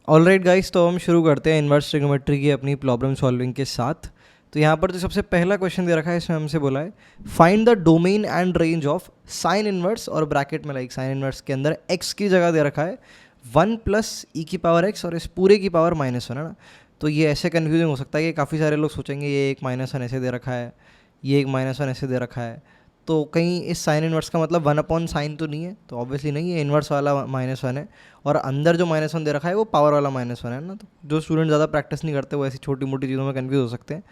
Alright guys, तो हम शुरू करते हैं इन्वर्स ट्रिग्नोमेट्री की अपनी प्रॉब्लम सॉल्विंग के साथ। तो यहाँ पर जो सबसे पहला क्वेश्चन दे रखा है, इसमें हमसे बोला है find the domain and range of sine inverse, और ब्रैकेट में लाइक साइन इनवर्स के अंदर x की जगह दे रखा है 1 प्लस ई की पावर x और इस पूरे की पावर -1 है ना। तो ये ऐसे कन्फ्यूजिंग हो सकता है कि काफ़ी सारे लोग सोचेंगे ये एक -1 ऐसे दे रखा है, ये एक -1 ऐसे दे रखा है, तो कहीं इस साइन इनवर्स का मतलब 1/sin तो नहीं है, तो ऑब्वियसली नहीं है, इनवर्स वाला -1 है। और अंदर जो -1 दे रखा है वो पावर वाला -1 है ना। तो जो स्टूडेंट ज़्यादा प्रैक्टिस नहीं करते वो ऐसी छोटी मोटी चीज़ों में कन्फ्यूज हो सकते हैं,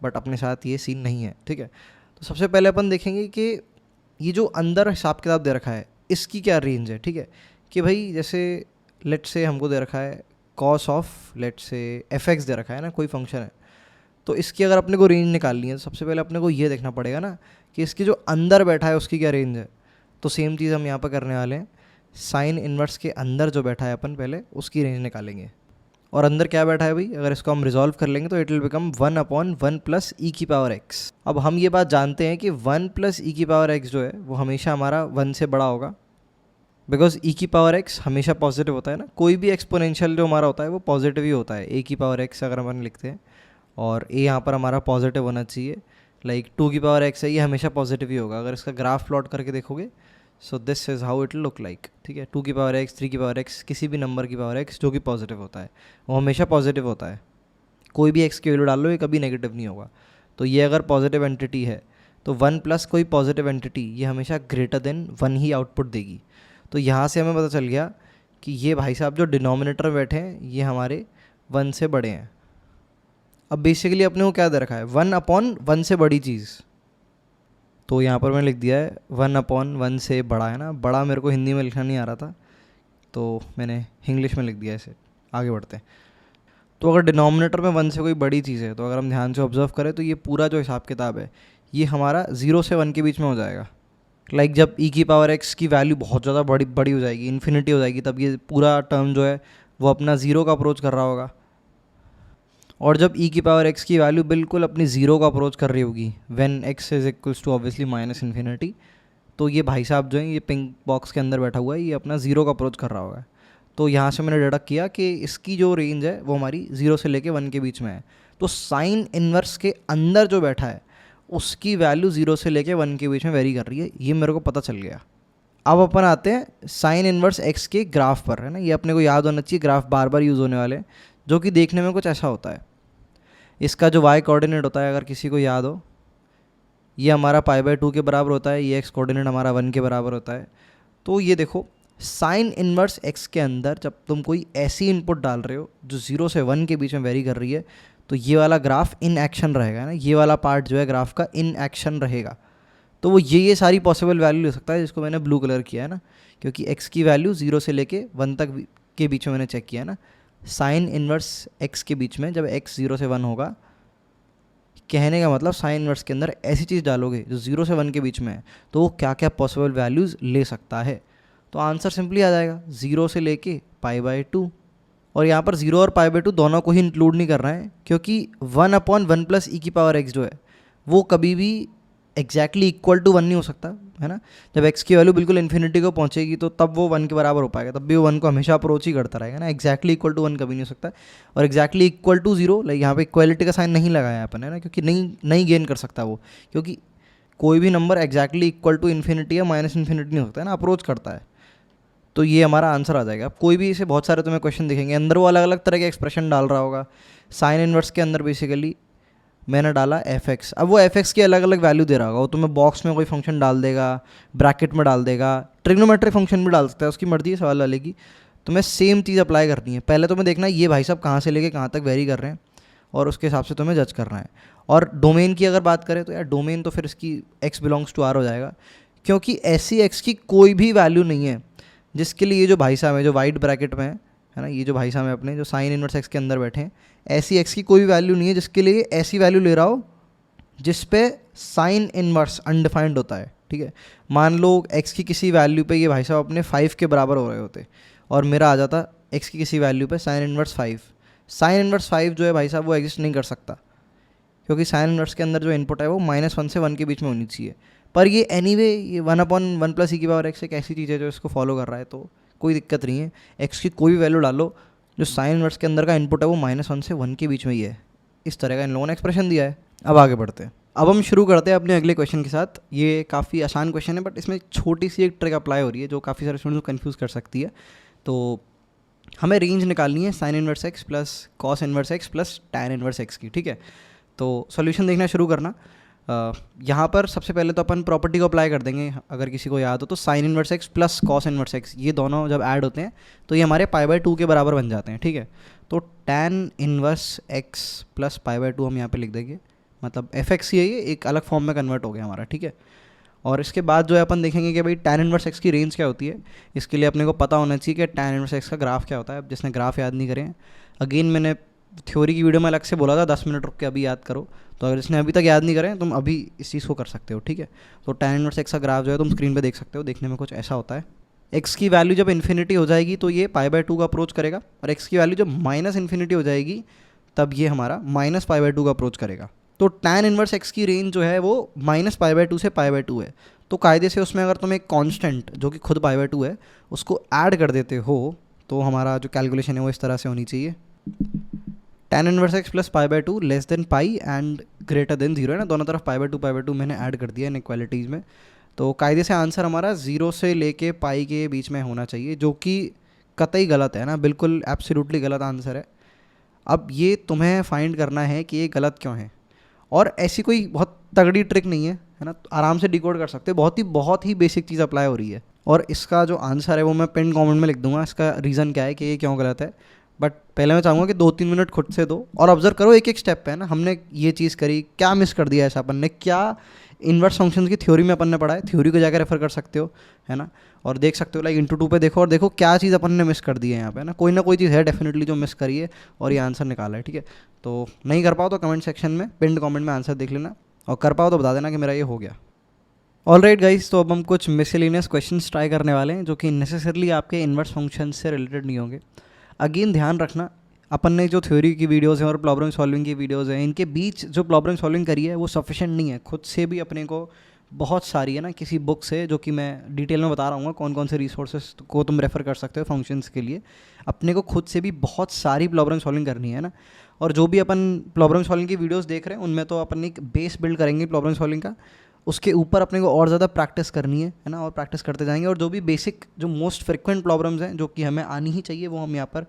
बट अपने साथ ये सीन नहीं है, ठीक है। तो सबसे पहले अपन देखेंगे कि ये जो अंदर हिसाब किताब दे रखा है इसकी क्या रेंज है, ठीक है। कि भाई जैसे लेट से हमको दे रखा है कॉस ऑफ लेट से fx दे रखा है ना, कोई फंक्शन है, तो इसकी अगर अपने को रेंज निकालनी है तो सबसे पहले अपने को ये देखना पड़ेगा ना कि इसकी जो अंदर बैठा है उसकी क्या रेंज है। तो सेम चीज़ हम यहाँ पर करने वाले हैं, साइन इन्वर्स के अंदर जो बैठा है अपन पहले उसकी रेंज निकालेंगे। और अंदर क्या बैठा है भाई, अगर इसको हम रिजॉल्व कर लेंगे तो इट विल बिकम 1/1 प्लस ई की पावर एक्स। अब हम ये बात जानते हैं कि 1 प्लस ई की पावर एक्स जो है वो हमेशा हमारा 1 से बड़ा होगा, बिकॉज ई की पावर एक्स हमेशा पॉजिटिव होता है ना। कोई भी एक्सपोनेंशियल जो हमारा होता है वो पॉजिटिव ही होता है। ए की पावर एक्स अगर अपन लिखते हैं और ए यहाँ पर हमारा पॉजिटिव होना चाहिए, लाइक 2 की पावर एक्स है, ये हमेशा पॉजिटिव ही होगा। अगर इसका ग्राफ प्लॉट करके देखोगे सो this is how it look like, ठीक है। 2 की पावर एक्स, 3 की पावर एक्स, किसी भी नंबर की पावर एक्स जो कि पॉजिटिव होता है वो हमेशा पॉजिटिव होता है। कोई भी एक्स की वैल्यू डाल लो ये कभी नेगेटिव नहीं होगा। तो ये अगर पॉजिटिव एंटिटी है तो 1 प्लस कोई पॉजिटिव एंटिटी ये हमेशा ग्रेटर देन 1 ही आउटपुट देगी। तो यहाँ से हमें पता चल गया कि ये भाई साहब जो डिनोमिनेटर में बैठे हैं ये हमारे 1 से बड़े हैं। अब बेसिकली अपने को क्या दे रखा है, 1/1 से बड़ी चीज़। तो यहाँ पर मैंने लिख दिया है 1/1 से बड़ा, है ना। बड़ा मेरे को हिंदी में लिखना नहीं आ रहा था तो मैंने इंग्लिश में लिख दिया इसे। आगे बढ़ते हैं। तो अगर डिनोमिनेटर में 1 से कोई बड़ी चीज़ है तो अगर हम ध्यान से ऑब्जर्व करें तो ये पूरा जो हिसाब किताब है ये हमारा 0 से 1 के बीच में हो जाएगा। लाइक जब ई की पावर एक्स की वैल्यू बहुत ज़्यादा बड़ी हो जाएगी, इन्फिनिटी हो जाएगी, तब ये पूरा टर्म जो है वो अपना 0 का अप्रोच कर रहा होगा। और जब ई की पावर एक्स की वैल्यू बिल्कुल अपनी 0 का अप्रोच कर रही होगी, when x is equals to obviously -infinity, तो ये भाई साहब जो है ये पिंक बॉक्स के अंदर बैठा हुआ है, ये अपना 0 का अप्रोच कर रहा होगा। तो यहाँ से मैंने डिडक्ट किया कि इसकी जो रेंज है वो हमारी 0 से लेके 1 के बीच में है। तो साइन इन्वर्स के अंदर जो बैठा है उसकी वैल्यू 0 से लेके 1 के बीच में वेरी कर रही है, ये मेरे को पता चल गया। अब अपन आते हैं साइन इन्वर्स एक्स के ग्राफ पर, है ना। ये अपने को याद होना चाहिए, ग्राफ बार बार यूज़ होने वाले हैं, जो कि देखने में कुछ ऐसा होता है। इसका जो y कोऑर्डिनेट होता है अगर किसी को याद हो, ये हमारा π/2 के बराबर होता है, ये x कोऑर्डिनेट हमारा 1 के बराबर होता है। तो ये देखो साइन इन्वर्स x के अंदर जब तुम कोई ऐसी इनपुट डाल रहे हो जो 0 से 1 के बीच में वेरी कर रही है, तो ये वाला ग्राफ इन एक्शन रहेगा ना। ये वाला पार्ट जो है ग्राफ का इन एक्शन रहेगा। तो वो ये सारी पॉसिबल वैल्यू ले सकता है, जिसको मैंने ब्लू कलर किया है ना, क्योंकि x की वैल्यू 0 से लेके 1 तक के बीच में मैंने चेक किया है ना। साइन इन्वर्स x के बीच में जब x 0 से 1 होगा, कहने का मतलब साइन इन्वर्स के अंदर ऐसी चीज़ डालोगे जो 0 से 1 के बीच में है तो वो क्या क्या पॉसिबल वैल्यूज़ ले सकता है। तो आंसर सिंपली आ जाएगा 0 से लेके π/2। और यहाँ पर 0 और π/2 दोनों को ही इंक्लूड नहीं कर रहे हैं, क्योंकि 1/1 प्लस ई की पावर एक्स जो है वो कभी भी एग्जैक्टली इक्वल टू 1 नहीं हो सकता, है ना। जब x की वैल्यू बिल्कुल इन्फिनिटी को पहुंचेगी तो तब वो 1 के बराबर हो पाएगा, तब भी वो 1 को हमेशा अप्रोच ही करता रहेगा ना। एग्जैक्टली इक्वल टू 1 कभी नहीं हो सकता। और एग्जैक्टली इक्वल टू 0, लाइक यहाँ पे इक्वलिटी का साइन नहीं लगाया अपन, है ना, क्योंकि नहीं गेन कर सकता वो, क्योंकि कोई भी number exactly equal to infinity या -इन्फिनिटी नहीं हो सकता है ना, अप्रोच करता है। तो ये हमारा आंसर आ जाएगा। अब कोई भी इसे बहुत सारे तुम्हें क्वेश्चन दिखेंगे, अंदर वो अलग अलग तरह के एक्सप्रेशन डाल रहा होगा। साइन इन्वर्स के अंदर बेसिकली मैंने डाला fx, अब वो fx की अलग अलग वैल्यू दे रहा होगा, वो तुम्हें बॉक्स में कोई फंक्शन डाल देगा, ब्रैकेट में डाल देगा, ट्रिग्नोमेट्रिक फंक्शन भी डाल सकता है, उसकी मर्जी है सवाल वाले की। तुम्हें सेम चीज़ अप्लाई करनी है। पहले तुम्हें देखना है ये भाई साहब कहाँ से लेके कहाँ तक वेरी कर रहे हैं, और उसके हिसाब से तुम्हें जज करना है। और डोमेन की अगर बात करें तो यार डोमेन तो फिर इसकी x बिलोंग्स टू r हो जाएगा, क्योंकि ऐसी x की कोई भी वैल्यू नहीं है जिसके लिए ये जो भाई साहब है जो वाइट ब्रैकेट में है ना, ये जो भाई साहब है अपने जो साइन इनवर्स एक्स के अंदर बैठे हैं, ऐसी एक्स की कोई भी वैल्यू नहीं है जिसके लिए ऐसी वैल्यू ले रहा हो जिस पे साइन इनवर्स अनडिफाइंड होता है, ठीक है। मान लो एक्स की किसी वैल्यू पे ये भाई साहब अपने 5 के बराबर हो रहे होते और मेरा आ जाता एक्स की किसी वैल्यू पे साइन इनवर्स 5। साइन इनवर्स 5 जो है भाई साहब वो एग्जिस्ट नहीं कर सकता, क्योंकि साइन इनवर्स के अंदर जो इनपुट है वो -1 से 1 के बीच में होनी चाहिए। पर ये एनीवे ये 1/1 प्लस ई की पावर एक्स एक ऐसी चीज़ है जो इसको फॉलो कर रहा है, तो कोई दिक्कत नहीं है। एक्स की कोई भी वैल्यू डालो, जो साइन इनवर्स के अंदर का इनपुट है वो -1 से 1 के बीच में ही है। इस तरह का इन लोगों ने एक्सप्रेशन दिया है। अब आगे बढ़ते हैं। अब हम शुरू करते हैं अपने अगले क्वेश्चन के साथ। ये काफ़ी आसान क्वेश्चन है, बट इसमें छोटी सी एक ट्रिक अप्लाई हो रही है जो काफ़ी सारे स्टूडेंट्स को कन्फ्यूज़ कर सकती है। तो हमें रेंज निकालनी है sine inverse x plus cos inverse x plus tan inverse x की, ठीक है। तो सॉल्यूशन देखना शुरू करना। यहाँ पर सबसे पहले तो अपन प्रॉपर्टी को अप्लाई कर देंगे, अगर किसी को याद हो तो sine inverse x plus cos inverse x, ये दोनों जब ऐड होते हैं तो ये हमारे π/2 के बराबर बन जाते हैं, ठीक है। तो टैन इनवर्स एक्स प्लस π/2 हम यहाँ पे लिख देंगे, मतलब एफ एक्स ये एक अलग फॉर्म में कन्वर्ट हो गया हमारा, ठीक है। और इसके बाद जो है अपन देखेंगे कि भाई टैन इनवर्स एक्स की रेंज क्या होती है। इसके लिए अपने को पता होना चाहिए कि टैन इनवर्स एक्स का ग्राफ क्या होता है। अब जिसने ग्राफ याद नहीं करें, अगेन मैंने थ्योरी की वीडियो में अलग से बोला था 10 मिनट रुक के अभी याद करो। तो अगर इसने अभी तक याद नहीं करें तुम अभी इस चीज़ को कर सकते हो, ठीक है। तो टैन इनवर्स एक्स का ग्राफ जो है तुम स्क्रीन पे देख सकते हो, देखने में कुछ ऐसा होता है। एक्स की वैल्यू जब इन्फिनिटी हो जाएगी तो ये π/2 का अप्रोच करेगा, और एक्स की वैल्यू जब माइनस इन्फिनिटी हो जाएगी तब ये हमारा -π/2 का अप्रोच करेगा। तो टैन इनवर्स एक्स की रेंज जो है वो -π/2 से π/2 है। तो कायदे से उसमें अगर तुम एक कांस्टेंट जो कि खुद π/2 है उसको ऐड कर देते हो तो हमारा जो कैलकुलेशन है वो इस तरह से होनी चाहिए। Tan inverse x plus π/2 less than pi and greater than 0 है ना, दोनों तरफ π/2 मैंने ऐड कर दिया इन इक्वालिटीज़ में। तो कायदे से आंसर हमारा 0 से लेके पाई के बीच में होना चाहिए, जो कि कतई गलत है ना, बिल्कुल एब्सोल्युटली गलत आंसर है। अब ये तुम्हें फाइंड करना है कि ये गलत क्यों है, और ऐसी कोई बहुत तगड़ी ट्रिक नहीं है, है ना, आराम से डिकोड कर सकते हो। बहुत ही बेसिक चीज़ अप्लाई हो रही है, और इसका जो आंसर है वो मैं पिन कमेंट में लिख दूंगा, इसका रीज़न क्या है कि ये क्यों गलत है। बट पहले मैं चाहूँगा कि 2-3 मिनट खुद से दो और ऑब्जर्व करो एक एक स्टेप पे, है ना। हमने ये चीज़ करी, क्या मिस कर दिया ऐसा अपन ने, क्या इन्वर्स फंक्शंस की थ्योरी में अपन ने पढ़ा है, थ्योरी को जाकर रेफर कर सकते हो, है ना। और देख सकते हो लाइक इंटू 2 पे देखो और देखो क्या चीज़ अपन ने मिस कर दी है यहाँ पे, ना कोई चीज़ है डेफिनेटली जो मिस करी है और ये आंसर निकाला है, ठीक है। तो नहीं कर पाओ तो कमेंट सेक्शन में पिन्ड कमेंट में आंसर देख लेना, और कर पाओ तो बता देना कि मेरा ये हो गया। ऑल राइट गाइज, तो अब हम कुछ मिसलेनियस क्वेश्चंस ट्राई करने वाले हैं जो कि नेसेसरली आपके इन्वर्स फंक्शन से रिलेटेड नहीं होंगे। अगेन ध्यान रखना, अपन ने जो थ्योरी की वीडियोस हैं और प्रॉब्लम सॉल्विंग की वीडियोस हैं, इनके बीच जो प्रॉब्लम सॉल्विंग करी है वो सफिशेंट नहीं है। खुद से भी अपने को बहुत सारी, है ना, किसी बुक से, जो कि मैं डिटेल में बता रहा हूँ कौन कौन से रिसोर्सेज को तुम रेफ़र कर सकते हो फंक्शंस के लिए, अपने को खुद से भी बहुत सारी प्रॉब्लम सॉल्विंग करनी है ना। और जो भी अपन प्रॉब्लम सॉल्विंग की वीडियोस देख रहे हैं उनमें तो अपन एक बेस बिल्ड करेंगे प्रॉब्लम सॉल्विंग का, उसके ऊपर अपने को और ज़्यादा प्रैक्टिस करनी है ना, और प्रैक्टिस करते जाएंगे। और जो भी बेसिक, जो मोस्ट फ्रिक्वेंट प्रॉब्लम्स हैं जो कि हमें आनी ही चाहिए, वो हम यहाँ पर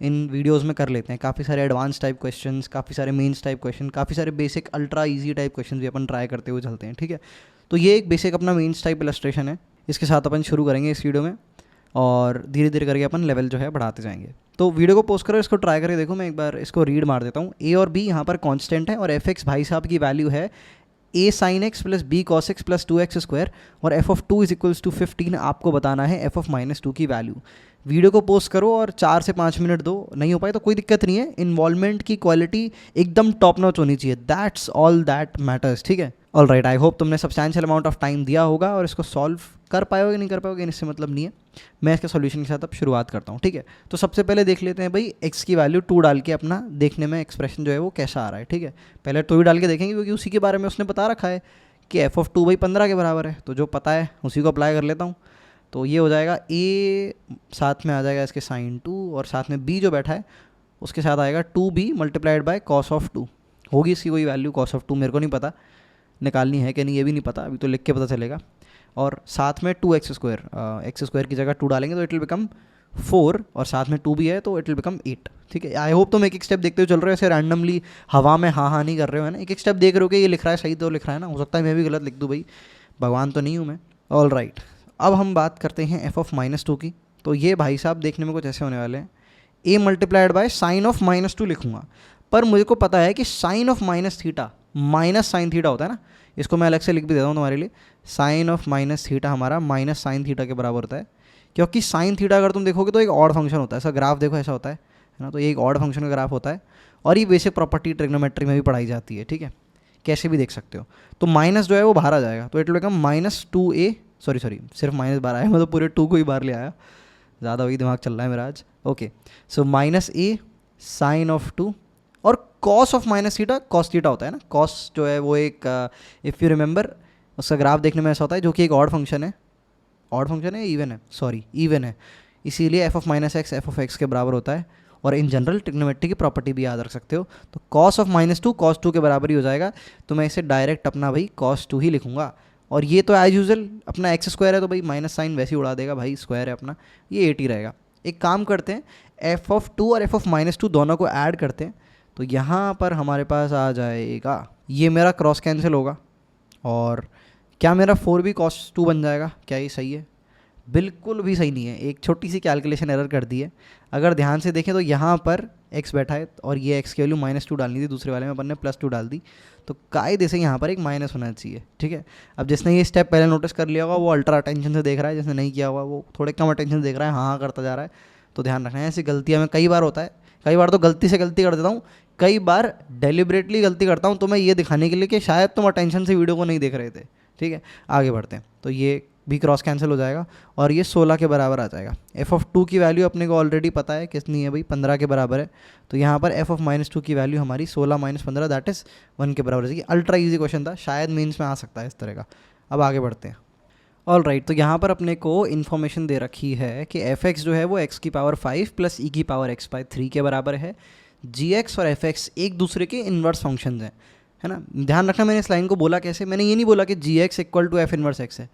इन वीडियोस में कर लेते हैं। काफ़ी सारे एडवांस टाइप क्वेश्चंस, काफ़ी सारे मेंस टाइप क्वेश्चन, काफ़ी सारे basic ultra easy type question भी अपन ट्राई करते हुए चलते हैं, ठीक है। तो ये एक बेसिक अपना मेंस टाइप इलस्ट्रेशन है, इसके साथ अपन शुरू करेंगे इस वीडियो में, और धीरे धीरे करके अपन लेवल जो है बढ़ाते जाएंगे। तो वीडियो को पोस्ट करो, इसको ट्राई करके देखो। मैं एक बार इसको रीड मार देता हूँ। ए और बी यहाँ पर कांस्टेंट है, और एफ एक्स भाई साहब की वैल्यू है a sin x plus b cos x plus 2x square, और f of 2 is equals to 15 आपको बताना है f ऑफ -2 की वैल्यू। वीडियो को पोस्ट करो और 4 से 5 मिनट दो, नहीं हो पाए तो कोई दिक्कत नहीं है। इन्वॉल्वमेंट की क्वालिटी एकदम टॉप नॉच होनी चाहिए, दैट्स ऑल दैट मैटर्स, ठीक है। ऑल राइट, आई होप तुमने सब्सटैंशियल अमाउंट ऑफ टाइम दिया होगा और इसको सॉल्व कर पाओगे, नहीं कर पाओगे इससे मतलब नहीं है। मैं इसके सॉल्यूशन के साथ अब शुरुआत करता हूँ, ठीक है। तो सबसे पहले देख लेते हैं भाई x की वैल्यू 2 डाल के अपना देखने में एक्सप्रेशन जो है वो कैसा आ रहा है, ठीक है। पहले 2 ही डाल के देखेंगे क्योंकि उसी के बारे में उसने बता रखा है कि f ऑफ 2 भाई 15 के बराबर है, तो जो पता है उसी को अप्लाई कर लेता हूँ। तो ये हो जाएगा a, साथ में आ जाएगा इसके साइन 2, और साथ में b जो बैठा है उसके साथ आएगा 2b multiplied by cos of 2। होगी इसकी कोई वैल्यू कॉस ऑफ 2, मेरे को नहीं पता, निकालनी है कि नहीं ये भी नहीं पता, अभी तो लिख के पता चलेगा। और साथ में 2x स्क्वायर, एक्स स्क्वायर की जगह 2 डालेंगे तो इट विल बिकम 4, और साथ में 2 भी है तो इट विल बिकम 8, ठीक है। आई होप तुम एक एक स्टेप देखते हुए चल रहे हो, ऐसे रैंडमली हवा में हाँ नहीं कर रहे हो, है ना। एक एक स्टेप देख रहे हो कि ये लिख रहा है सही तो लिख रहा है ना, हो सकता है मैं भी गलत लिख दूँ भाई, भगवान तो नहीं हूँ मैं। ऑल राइट, अब हम बात करते हैं f ऑफ -2 की। तो ये भाई साहब देखने में कुछ ऐसे होने वाले हैं, a multiplied by sine of -2 लिखूंगा, पर मुझे को पता है कि sine of minus theta minus sine theta होता है ना, इसको मैं अलग से लिख भी देता हूँ तुम्हारे लिए। साइन ऑफ माइनस थीटा हमारा माइनस साइन थीटा के बराबर होता है, क्योंकि साइन थीटा अगर तुम देखोगे तो एक ऑड फंक्शन होता है, ऐसा ग्राफ देखो ऐसा होता है ना, तो ये एक ऑड फंक्शन का ग्राफ होता है, और ये बेसिक प्रॉपर्टी ट्रिग्नोमेट्री में भी पढ़ाई जाती है, ठीक है, कैसे भी देख सकते हो। तो माइनस जो है वो बाहर आ जाएगा, तो it will become -2a, sorry सिर्फ माइनस बाहर आया, मतलब पूरे 2 को ही बाहर ले आया, ज़्यादा वही दिमाग चल रहा है मेरा आज। Okay, so -a sine of 2, और cos of minus theta, cos theta होता है ना, कॉस जो है वो एक, इफ़ यू रिमेंबर उसका ग्राफ देखने में ऐसा होता है, जो कि एक ऑड फंक्शन है, ऑड फंक्शन है इवन है, सॉरी इवन है, इसीलिए f of -x f of x के बराबर होता है। और इन जनरल ट्रिग्नोमेट्री की प्रॉपर्टी भी याद रख सकते हो। तो cos ऑफ -2 cos 2 के बराबर ही हो जाएगा, तो मैं इसे डायरेक्ट अपना भाई cos 2 ही लिखूंगा। और ये तो एज यूजल अपना एक्स स्क्वायर है, तो भाई माइनस साइन वैसे ही उड़ा देगा भाई, स्क्वायर है अपना, ये 8 ही रहेगा। एक काम करते हैं, एफ ऑफ 2 और एफ ऑफ -2 दोनों को ऐड करते हैं, तो यहाँ पर हमारे पास आ जाएगा, ये मेरा क्रॉस कैंसिल होगा, और क्या मेरा 4 भी cos 2 बन जाएगा? क्या ये सही है? बिल्कुल भी सही नहीं है, एक छोटी सी कैलकुलेशन एरर कर दी है। अगर ध्यान से देखें तो यहाँ पर x बैठा है और ये x की वैल्यू -2 डालनी थी, दूसरे वाले में अपन ने +2 डाल दी, तो कायदे से यहाँ पर एक माइनस होना चाहिए, ठीक है। अब जिसने ये स्टेप पहले नोटिस कर लिया होगा वो अल्ट्रा अटेंशन से देख रहा है, जिसने नहीं किया होगा वो थोड़े कम अटेंशन से देख रहा है, हाँ करता जा रहा है। तो ध्यान रखना है, ऐसी गलतियाँ में कई बार होता है, कई बार तो गलती से गलती कर देता हूँ, कई बार डेलिबरेटली गलती करता हूँ, तो मैं ये दिखाने के लिए कि शायद तुम अटेंशन से वीडियो को नहीं देख रहे थे, ठीक है। आगे बढ़ते हैं, तो ये भी क्रॉस कैंसिल हो जाएगा और ये 16 के बराबर आ जाएगा। एफ ऑफ 2 की वैल्यू अपने को ऑलरेडी पता है कितनी है भाई, 15 के बराबर है, तो यहाँ पर एफ ऑफ -2 की वैल्यू हमारी 16 - 15 दैट इज़ 1 के बराबर है। अल्ट्रा ईजी क्वेश्चन था, शायद मेंस में आ सकता है इस तरह का। अब आगे बढ़ते हैं। ऑल राइट, तो यहाँ पर अपने को इन्फॉर्मेशन दे रखी है कि एफ एक्स जो है वो x की पावर 5 + e की पावर x/3 के बराबर है। जी एक्स और एफ एक्स एक दूसरे के इन्वर्स फंक्शंस हैं, है ना। ध्यान रखना, मैंने इस लाइन को बोला कैसे, मैंने ये नहीं बोला कि g x equal to f inverse x है,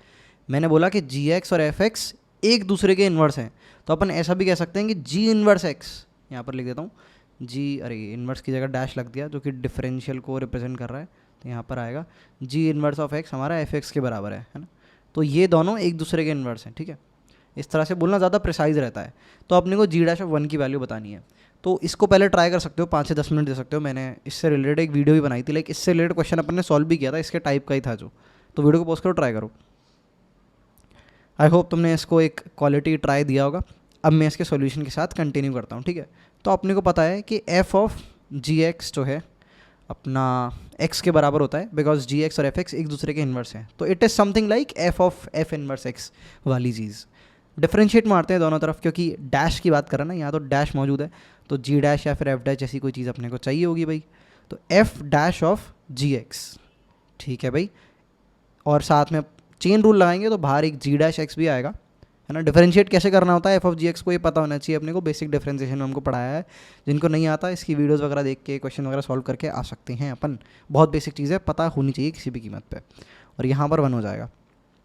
मैंने बोला कि जी एक्स और एफ एक्स एक दूसरे के इन्वर्स हैं। तो अपन ऐसा भी कह सकते हैं कि जी इन्वर्स एक्स, यहाँ पर लिख देता हूँ जी, अरे इन्वर्स की जगह डैश लग दिया जो कि डिफरेंशियल को रिप्रेजेंट कर रहा है, तो यहाँ पर आएगा जी इन्वर्स ऑफ एक्स हमारा एफ एक्स के बराबर है ना। तो ये दोनों एक दूसरे के इन्वर्स हैं, ठीक है। इस तरह से बोलना ज़्यादा प्रिसाइज रहता है। तो अपने को जी डैश ऑफ 1 की वैल्यू बतानी है, तो इसको पहले ट्राई कर सकते हो, 5 से 10 मिनट दे सकते हो। मैंने इससे रिलेटेड एक वीडियो भी बनाई थी, लाइक इससे रिलेटेड क्वेश्चन अपन ने सॉल्व भी किया था, इसके टाइप का ही था जो, तो वीडियो को पॉज करो, ट्राई करो। आई होप तुमने इसको एक क्वालिटी ट्राई दिया होगा। अब मैं इसके सॉल्यूशन के साथ कंटिन्यू करता हूँ, ठीक है। तो अपने को पता है कि एफ ऑफ जी एक्स जो है अपना x के बराबर होता है, बिकॉज जी एक्स और एफ एक्स एक दूसरे के इन्वर्स हैं, तो it is something like F of F inverse x वाली चीज़। डिफरेंशिएट मारते हैं दोनों तरफ, क्योंकि डैश की बात कर रहे हैं ना, यहाँ तो डैश मौजूद है, तो जी डैश या फिर एफ डैश जैसी कोई चीज़ अपने को चाहिए होगी भाई। तो f dash of g x, ठीक है भाई, और साथ में चेन रूल लगाएंगे तो बाहर एक जी डैश एक्स भी आएगा, है ना। डिफरेंशिएट कैसे करना होता है एफ ऑफ जी एक्स को ये पता होना चाहिए अपने को, बेसिक डिफरेंशिएशन में हमको पढ़ाया है। जिनको नहीं आता इसकी वीडियोस वगैरह देख के क्वेश्चन वगैरह सॉल्व करके आ सकते हैं अपन, बहुत बेसिक चीज़ है, पता होनी चाहिए किसी भी कीमत पे। और यहाँ पर 1 हो जाएगा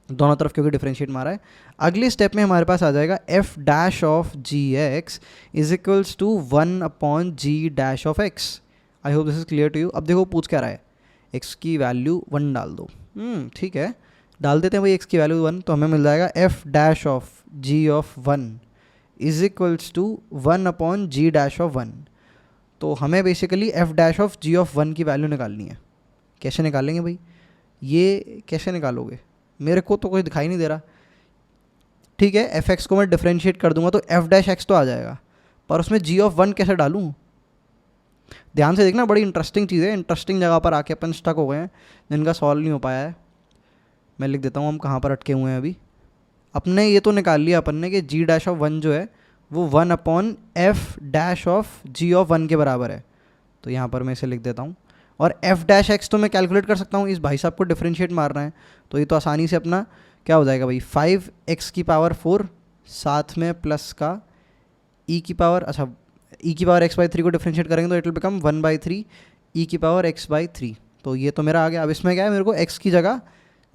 दोनों तरफ, क्योंकि डिफरेंशिएट मारा है। अगले स्टेप में हमारे पास आ जाएगा f dash of g x is equals to 1 g dash of x. I hope this is clear to you. अब देखो पूछ क्या रहा है, एक्स की वैल्यू 1 डाल दो, ठीक है, डाल देते हैं भाई एक्स की वैल्यू 1, तो हमें मिल जाएगा f dash of g of 1 is equals to 1 g dash of 1। तो हमें basically f dash of g of 1 की वैल्यू निकालनी है। कैसे निकालेंगे भाई, ये कैसे निकालोगे, मेरे को तो कोई दिखाई नहीं दे रहा, ठीक है। एफ एक्स को मैं डिफरेंशिएट कर दूंगा तो एफ डैश एक्स तो आ जाएगा, पर उसमें जी ऑफ 1 कैसे डालूँ? ध्यान से देखना, बड़ी इंटरेस्टिंग चीज़ है, इंटरेस्टिंग जगह पर आके अपन स्टक हो गए हैं जिनका सॉल्व नहीं हो पाया है। मैं लिख देता हूँ हम कहाँ पर अटके हुए हैं अभी। अपने ये तो निकाल लिया अपन ने कि जी डैश ऑफ 1 जो है वो 1 f dash of g of 1 के बराबर है, तो यहाँ पर मैं इसे लिख देता हूँ। और एफ डैश एक्स तो मैं कैलकुलेट कर सकता हूँ, इस भाई साहब को डिफरेंशिएट मारना है, तो ये तो आसानी से अपना क्या हो जाएगा भाई, 5x की पावर 4 साथ में प्लस का e की पावर, अच्छा e की पावर x/3 को डिफरेंशिएट करेंगे तो इट विल बिकम 1/3 e की पावर x/3। तो ये तो मेरा आ गया। अब इसमें क्या है, मेरे को x की जगह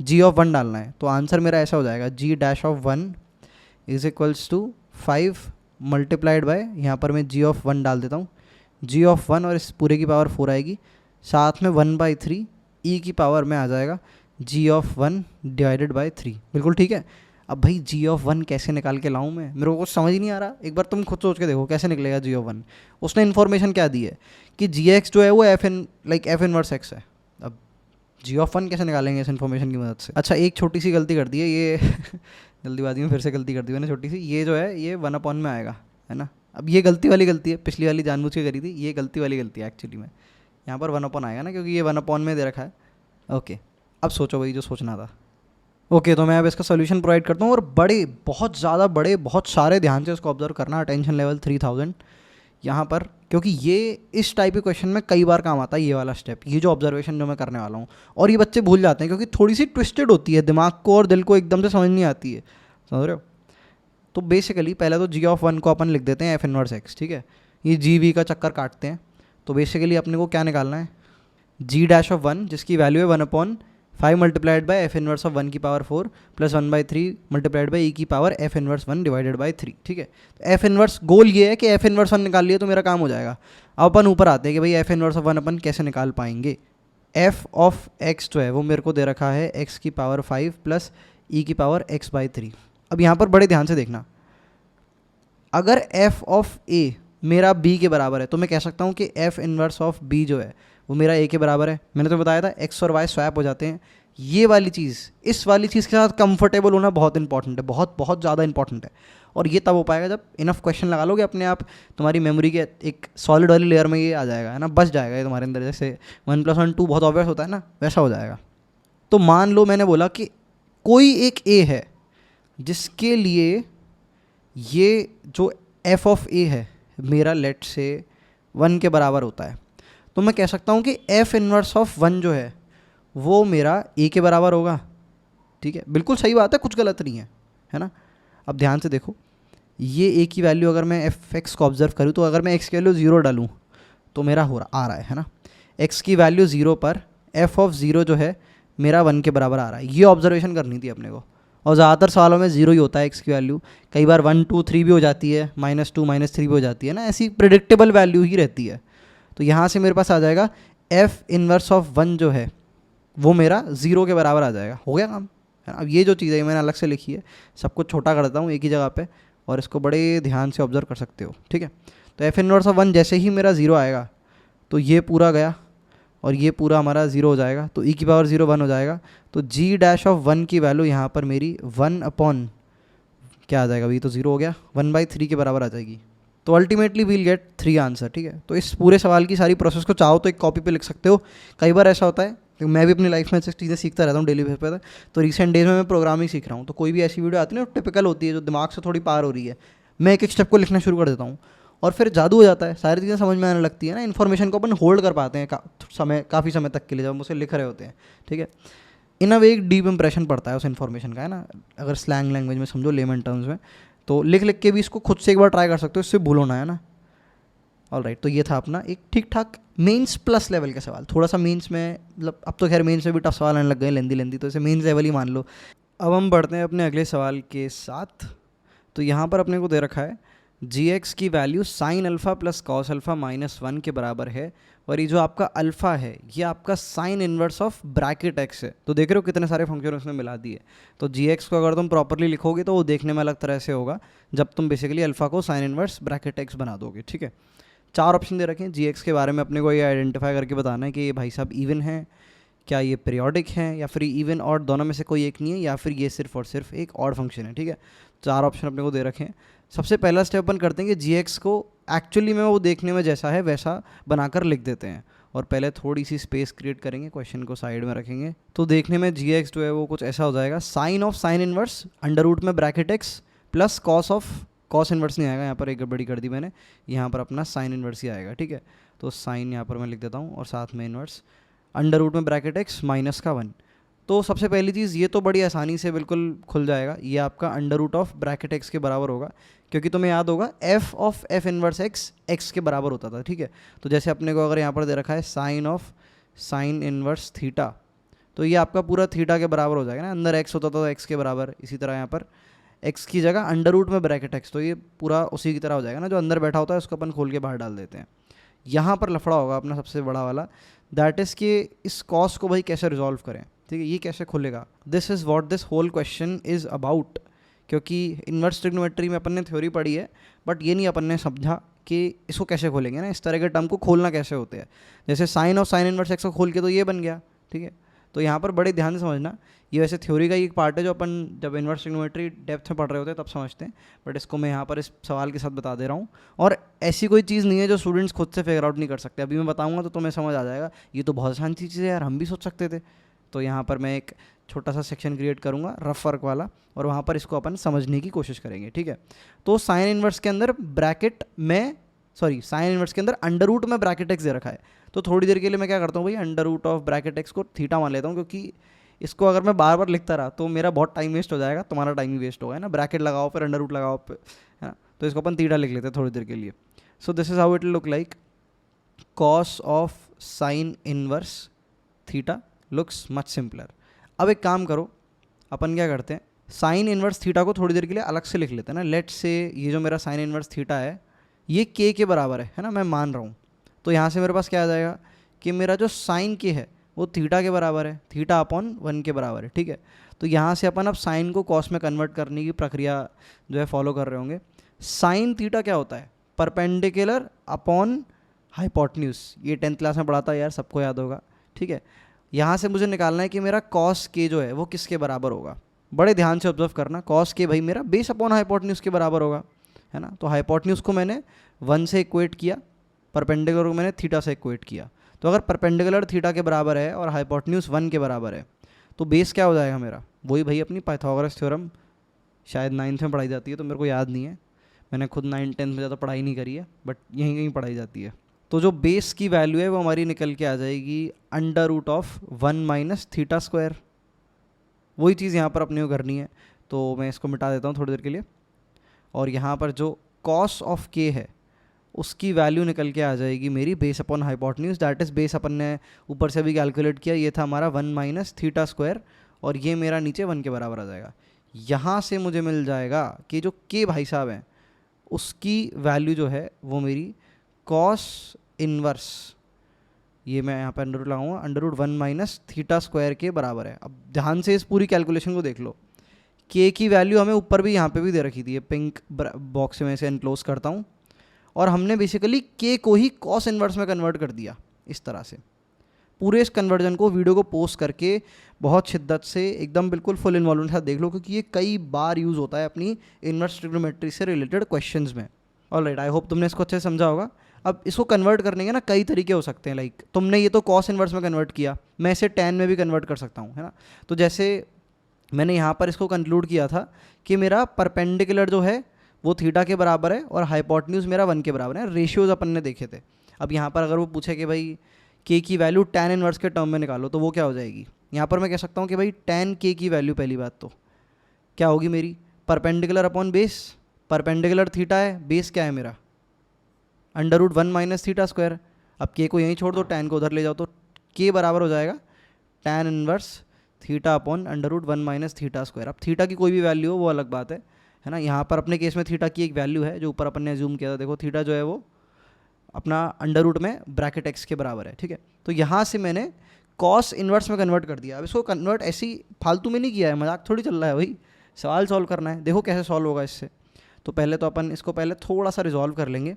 g ऑफ 1 डालना है, तो आंसर मेरा ऐसा हो जाएगा g dash of 1 is equals to 5 multiplied by, यहाँ पर मैं g ऑफ 1 डाल देता हूँ, g ऑफ 1 और इस पूरे की पावर 4 आएगी, साथ में 1/3 e की पावर में आ जाएगा g ऑफ 1 डिवाइडेड बाय 3। बिल्कुल ठीक है। अब भाई g ऑफ 1 कैसे निकाल के लाऊं मैं, मेरे को कुछ समझ ही नहीं आ रहा। एक बार तुम खुद सोच के देखो कैसे निकलेगा g ऑफ 1। उसने इन्फॉर्मेशन क्या दी है कि जी एक्स जो है वो एफ इनवर्स एक्स है। अब g ऑफ 1 कैसे निकालेंगे इस इन्फॉर्मेशन की मदद से? अच्छा, एक छोटी सी गलती कर दी है ये जल्दीबाजी में फिर से गलती कर दी मैंने छोटी सी, ये जो है ये 1 में आएगा, है ना। अब ये गलती वाली गलती है, पिछली वाली जानबूझ के करी थी, ये गलती वाली गलती है एक्चुअली में। यहाँ पर 1 आएगा ना, क्योंकि ये 1 में दे रखा है। ओके, अब सोचो भाई जो सोचना था। ओके, तो मैं अब इसका सोल्यूशन प्रोवाइड करता हूँ, और बड़े बहुत ज़्यादा बड़े बहुत सारे ध्यान से इसको ऑब्जर्व करना, अटेंशन लेवल 3000 यहाँ पर, क्योंकि ये इस टाइप के क्वेश्चन में कई बार काम आता है ये वाला स्टेप, ये जो ऑब्जर्वेशन जो मैं करने वाला हूँ। और ये बच्चे भूल जाते हैं क्योंकि थोड़ी सी ट्विस्टेड होती है, दिमाग को और दिल को एकदम से समझ नहीं आती है, समझ रहे हो। तो बेसिकली पहले तो g ऑफ 1 को अपन लिख देते हैं एफ इनवर्स एक्स, ठीक है। ये जी वी का चक्कर काटते हैं। तो बेसिकली अपने को क्या निकालना है, जी डैश ऑफ 1 जिसकी वैल्यू है 1/5 multiplied by F inverse of 1 की पावर 4 प्लस 1/3 मल्टीप्लाइड बाय ई की power F inverse 1 divided by 3। ठीक है, तो एफ इनवर्स, गोल ये है कि एफ इनवर्स 1 निकाल लिए तो मेरा काम हो जाएगा। अब अपन ऊपर आते हैं कि भाई एफ इनवर्स ऑफ 1 अपन कैसे निकाल पाएंगे। एफ ऑफ एक्स जो है वो मेरे को दे रखा है एक्स की पावर 5 प्लस ई की पावर x/3। अब यहाँ पर बड़े ध्यान से देखना, अगर एफ ऑफ ए मेरा बी के बराबर है तो मैं कह सकता हूँ कि एफ इनवर्स ऑफ बी जो है वो मेरा ए के बराबर है। मैंने तो बताया था एक्स और वाई स्वैप हो जाते हैं। ये वाली चीज़ इस वाली चीज़ के साथ कंफर्टेबल होना बहुत इंपॉर्टेंट है, बहुत बहुत ज़्यादा इंपॉर्टेंट है। और ये तब हो पाएगा जब इनफ क्वेश्चन लगा लोगे अपने आप, तुम्हारी मेमोरी के एक सॉलिड वाली लेयर में ये आ जाएगा, है ना, बस जाएगा ये तुम्हारे अंदर। जैसे 1+1 2 बहुत ऑब्वियस होता है ना, वैसा हो जाएगा। तो मान लो मैंने बोला कि कोई एक ए है जिसके लिए ये जो एफ ऑफ ए है मेरा लेट से 1 के बराबर होता है, तो मैं कह सकता हूँ कि एफ इनवर्स ऑफ 1 जो है वो मेरा ए के बराबर होगा। ठीक है, बिल्कुल सही बात है, कुछ गलत नहीं है ना। अब ध्यान से देखो, ये ए की वैल्यू अगर मैं एफ एक्स को ऑब्जर्व करूँ तो अगर मैं एक्स की वैल्यू 0 डालूँ तो मेरा आ रहा है ना, एक्स की वैल्यू 0 पर एफ ऑफ 0 जो है मेरा 1 के बराबर आ रहा है। ये ऑब्जर्वेशन करनी थी अपने को। और ज़्यादातर सवालों में 0 ही होता है एक्स की वैल्यू, कई बार 1 2 3 भी हो जाती है, -2 -3 भी हो जाती है ना, ऐसी प्रिडिक्टेबल वैल्यू ही रहती है। तो यहाँ से मेरे पास आ जाएगा एफ इनवर्स ऑफ 1 जो है वो मेरा 0 के बराबर आ जाएगा। हो गया काम, है ना। अब ये जो चीज़ है मैंने अलग से लिखी है, सब कुछ छोटा कर देता हूँ एक ही जगह पे, और इसको बड़े ध्यान से ऑब्जर्व कर सकते हो। ठीक है, तो एफ इनवर्स ऑफ 1 जैसे ही मेरा 0 आएगा तो ये पूरा गया और ये पूरा हमारा 0 हो जाएगा, तो ई की पावर 0 1 हो जाएगा। तो जी डैश ऑफ 1 की वैल्यू यहाँ पर मेरी 1 अपॉन क्या आ जाएगा, अभी तो 0 हो गया, 1/3 के बराबर आ जाएगी। तो अल्टीमेटली वील गेट 3 आंसर। ठीक है, तो इस पूरे सवाल की सारी प्रोसेस को चाहो तो एक कॉपी पे लिख सकते हो। कई बार ऐसा होता है, तो मैं भी अपनी लाइफ में ऐसी चीज़ें सीखता रहता हूँ डेली बेस पर। तो रिसेंट डेज में मैं प्रोग्रामिंग सीख रहा हूँ, तो कोई भी ऐसी वीडियो आती है ना टिपिकल होती है जो दिमाग से थोड़ी पार हो रही है, मैं एक एक स्टेप को लिखना शुरू कर देता हूँ और फिर जादू हो जाता है, सारी चीज़ें समझ में आने लगती है ना। इन्फॉर्मेशन को अपन होल्ड कर पाते हैं काफ़ी समय तक के लिए जब हम उसे लिख रहे होते हैं। ठीक है, इन अ वे एक डीप इंप्रेशन पड़ता है उस इन्फॉर्मेशन का, है ना। अगर स्लैंग लैंग्वेज में समझो, लेमन टर्म्स में, तो लिख लिख के भी इसको खुद से एक बार ट्राई कर सकते हो, इससे भूलो ना, है ना। ऑलराइट, तो ये था अपना एक ठीक ठाक मेंस प्लस लेवल का सवाल। थोड़ा सा मेंस में, मतलब अब तो खैर मेंस में भी टफ सवाल आने लग गए, लेंदी, तो इसे मेंस लेवल ही मान लो। अब हम बढ़ते हैं अपने अगले सवाल के साथ। तो यहाँ पर अपने को दे रखा है जी एक्स की value sine alpha plus cos alpha -1 के बराबर है, और ये जो आपका अल्फ़ा है ये आपका sine inverse of bracket x है। तो देख रहे हो कितने सारे फंक्शन उसने मिला दिए। तो जी एक्स को अगर तुम प्रॉपरली लिखोगे तो वो देखने में अलग तरह से होगा जब तुम बेसिकली अल्फ़ा को साइन इनवर्स ब्रैकेट एक्स बना दोगे। ठीक है, 4 ऑप्शन दे रखे हैं जी एक्स के बारे में, अपने को ये आइडेंटिफाई करके बताना है कि ये भाई साहब इवन है, क्या ये पीरियोडिक है, या फिर इवन और दोनों में से कोई एक नहीं है, या फिर ये सिर्फ और सिर्फ एक ऑड फंक्शन है। ठीक है, 4 ऑप्शन अपने को दे रखे हैं। सबसे पहला स्टेप अपन करते हैं कि जी एक्स को एक्चुअली में वो देखने में जैसा है वैसा बनाकर लिख देते हैं, और पहले थोड़ी सी स्पेस क्रिएट करेंगे, क्वेश्चन को साइड में रखेंगे। तो देखने में जी एक्स जो है वो कुछ ऐसा हो जाएगा, sine of sine inverse under root में bracket x plus cos of cos inverse नहीं आएगा, यहाँ पर एक गड़बड़ी कर दी मैंने, यहाँ पर अपना साइन इनवर्स ही आएगा। ठीक है, तो साइन यहाँ पर मैं लिख देता हूँ और साथ में इनवर्स अंडर रूट में ब्रैकेट एक्स -1। तो सबसे पहली चीज़ ये तो बड़ी आसानी से बिल्कुल खुल जाएगा, ये आपका under root of bracket x के बराबर होगा, क्योंकि तुम्हें याद होगा f of f inverse x x के बराबर होता था। ठीक है, तो जैसे अपने को अगर यहाँ पर दे रखा है sine of sine inverse theta, तो ये आपका पूरा थीटा के बराबर हो जाएगा ना, अंदर एक्स होता था तो एक्स के बराबर, इसी तरह यहाँ पर एक्स की जगह अंडर रूट में ब्रैकेट एक्स, तो ये पूरा उसी की तरह हो जाएगा ना, जो अंदर बैठा होता है उसको अपन खोल के बाहर डाल देते हैं। यहाँ पर लफड़ा होगा अपना सबसे बड़ा वाला, दैट इज़ कि इस कॉस को भाई कैसे रिजॉल्व करें। ठीक है, ये कैसे खुलेगा, this is what this whole question is about. क्योंकि इन्वर्स ट्रिग्नोमेट्री में अपन ने थ्योरी पढ़ी है, बट ये नहीं अपन ने समझा कि इसको कैसे खोलेंगे ना, इस तरह के टर्म को खोलना कैसे होते हैं। जैसे साइन और साइन इनवर्स एक्स को खोल के तो ये बन गया। ठीक है, तो यहाँ पर बड़े ध्यान से समझना, ये वैसे थ्योरी का ही एक पार्ट है जो अपन जब इन्वर्स ट्रिग्नोमेट्री डेप्थ में पढ़ रहे होते हैं तब समझते हैं, बट इसको मैं यहाँ पर इस सवाल के साथ बता दे रहा हूँ। और ऐसी कोई चीज़ नहीं है जो स्टूडेंट्स खुद से फिगर आउट नहीं कर सकते, अभी मैं बताऊँगा तो तुम्हें समझ आ जाएगा, ये तो बहुत आसान चीज़ है यार, हम भी सोच सकते थे। तो यहाँ पर मैं एक छोटा सा सेक्शन क्रिएट करूँगा रफ वर्क वाला, और वहाँ पर इसको अपन समझने की कोशिश करेंगे। ठीक है, तो साइन इनवर्स के अंदर ब्रैकेट में साइन इनवर्स के अंदर अंडर रूट में ब्रैकेट एक्स दे रखा है, तो थोड़ी देर के लिए मैं क्या करता हूँ भाई, under root of bracket x को थीटा मान लेता हूँ, क्योंकि इसको अगर मैं बार बार लिखता रहा तो मेरा बहुत टाइम वेस्ट हो जाएगा, तुम्हारा टाइम भी वेस्ट होगा, है ना। ब्रैकेट लगाओ फिर अंडर रूट लगाओ, है ना, तो इसको अपन थीटा लिख लेते हैं थोड़ी देर के लिए। So this is how it look like. Cos of sine inverse theta looks much simpler. अब एक काम करो, अपन क्या करते हैं, साइन इनवर्स थीटा को थोड़ी देर के लिए अलग से लिख लेते हैं ना. लेट्स से ये जो मेरा साइन इनवर्स थीटा है ये के के बराबर है ना, मैं मान रहा हूँ. तो यहाँ से मेरे पास क्या आ जाएगा कि मेरा जो साइन के है वो थीटा के बराबर है, थीटा अपॉन 1 के बराबर है. ठीक है, तो यहाँ से अपन अब साइन को कॉस में कन्वर्ट करने की प्रक्रिया जो है फॉलो कर रहे होंगे. साइन थीटा क्या होता है, परपेंडिकुलर अपॉन हाइपोटेन्यूज. ये 10th क्लास में पढ़ा था यार, सबको याद होगा. ठीक है, यहाँ से मुझे निकालना है कि मेरा कॉस के जो है वो किसके बराबर होगा. बड़े ध्यान से ऑब्जर्व करना, कॉस के भाई मेरा बेस अपॉन हाइपोटेन्यूज के बराबर होगा, है ना. तो हाइपोटेन्यूज को मैंने 1 से इक्वेट किया, परपेंडिकुलर को मैंने थीटा से इक्वेट किया. तो अगर परपेंडिकुलर थीटा के बराबर है और हाइपोटेन्यूज 1 के बराबर है तो बेस क्या हो जाएगा मेरा, वही भाई अपनी पाइथागोरस थ्योरम. शायद 9th में पढ़ाई जाती है, तो मेरे को याद नहीं है, मैंने खुद 9th 10th में ज़्यादा पढ़ाई नहीं करी है, बट यहीं कहीं पढ़ाई जाती है. तो जो बेस की वैल्यू है वो हमारी निकल के आ जाएगी under root of 1 minus theta square. वही चीज़ यहाँ पर अपने को करनी है, तो मैं इसको मिटा देता हूँ थोड़ी देर के लिए. और यहाँ पर जो कॉस ऑफ के है उसकी वैल्यू निकल के आ जाएगी मेरी base upon hypotenuse. That is base अपन ने ऊपर से भी कैलकुलेट किया, ये था हमारा 1 माइनस थीटा स्क्वायर, और ये मेरा नीचे 1 के बराबर आ जाएगा. यहाँ से मुझे मिल जाएगा कि जो के भाई साहब हैं उसकी वैल्यू जो है वो मेरी कॉस इनवर्स, ये मैं यहाँ पर अंडर रूट लगाऊंगा, under root 1 minus theta square के बराबर है. अब ध्यान से इस पूरी कैलकुलेशन को देख लो. के की वैल्यू हमें ऊपर भी यहाँ पे भी दे रखी थी, ये पिंक बॉक्स में से एनक्लोज करता हूँ, और हमने बेसिकली के को ही कॉस इनवर्स में कन्वर्ट कर दिया इस तरह से. पूरे इस कन्वर्जन को वीडियो को पोस्ट करके बहुत शिद्दत से एकदम बिल्कुल फुल इन्वॉल्वमेंट के साथ देख लो, क्योंकि ये कई बार यूज़ होता है अपनी इनवर्स ट्रिग्नोमेट्री से रिलेटेड क्वेश्चंस में. ऑलराइट, आई होप तुमने इसको अच्छे से समझा होगा. अब इसको कन्वर्ट करने के ना कई तरीके हो सकते हैं. लाइक तुमने ये तो कॉस इनवर्स में कन्वर्ट किया, मैं इसे टैन में भी कन्वर्ट कर सकता हूँ, है ना. तो जैसे मैंने यहाँ पर इसको कंक्लूड किया था कि मेरा परपेंडिकुलर जो है वो थीटा के बराबर है और हाइपोटेन्यूज मेरा 1 के बराबर है. रेशियोज अपन ने देखे थे. अब यहाँ पर अगर वो पूछे कि भाई के की वैल्यू टैन इनवर्स के टर्म में निकालो, तो वो क्या हो जाएगी. यहाँ पर मैं कह सकता हूँ कि भाई टैन के की वैल्यू पहली बात तो क्या होगी मेरी, perpendicular upon base. Perpendicular theta है, बेस क्या है मेरा under root 1 minus theta square. अब के को यहीं छोड़ दो, टैन को उधर ले जाओ, तो के बराबर हो जाएगा tan inverse theta upon under root 1 minus theta square. अब थीटा की कोई भी वैल्यू हो वो अलग बात है ना. यहाँ पर अपने केस में थीटा की एक वैल्यू है जो ऊपर अपन ने अज्यूम किया था. देखो थीटा जो है वो अपना अंडर रूट में ब्रैकेट एक्स के बराबर है. ठीक है, तो यहाँ से मैंने कॉस इनवर्स में कन्वर्ट कर दिया. अब इसको कन्वर्ट ऐसी फालतू में नहीं किया है, मजाक थोड़ी चल रहा है भाई, सवाल सॉल्व करना है. देखो कैसे सॉल्व होगा इससे. तो पहले तो अपन इसको पहले थोड़ा सा रिजॉल्व कर लेंगे.